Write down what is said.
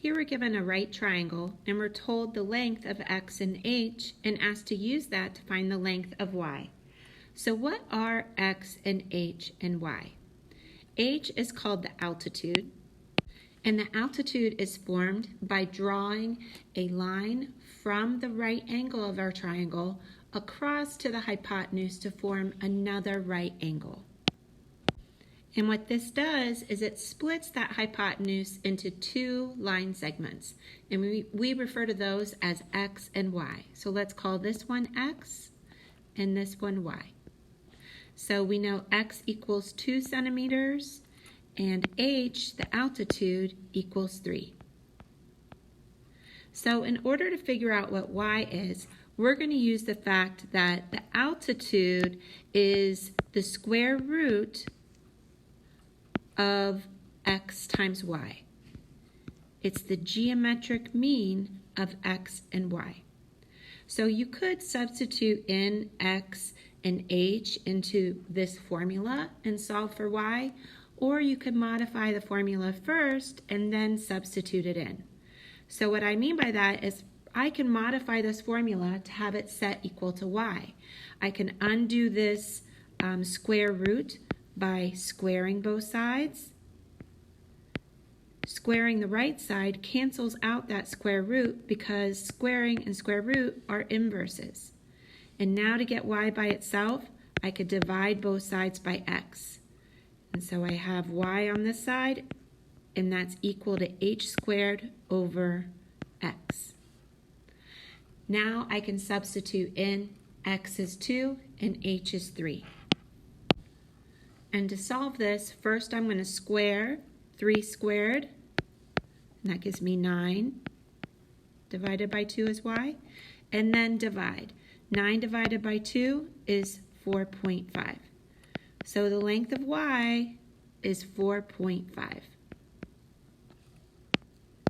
Here we're given a right triangle and we're told the length of x and h and asked to use that to find the length of y. So what are x and h and y? H is called the altitude, and the altitude is formed by drawing a line from the right angle of our triangle across to the hypotenuse to form another right angle. And what this does is it splits that hypotenuse into two line segments, and we refer to those as x and y. So let's call this one x and this one y. So we know x equals 2 centimeters and h, the altitude, equals 3. So in order to figure out what y is, we're going to use the fact that the altitude is the square root of x times y. It's the geometric mean of x and y. So you could substitute in x and h into this formula and solve for y, or you could modify the formula first and then substitute it in. So what I mean by that is I can modify this formula to have it set equal to y. I can undo this square root by squaring both sides. Squaring the right side cancels out that square root because squaring and square root are inverses. And now to get y by itself, I could divide both sides by x. And so I have y on this side, and that's equal to h squared over x. Now I can substitute in x is 2 and h is 3. And to solve this, first I'm going to square 3 squared, and that gives me 9. Divided by 2 is y. And then divide. 9 divided by 2 is 4.5. So the length of y is 4.5.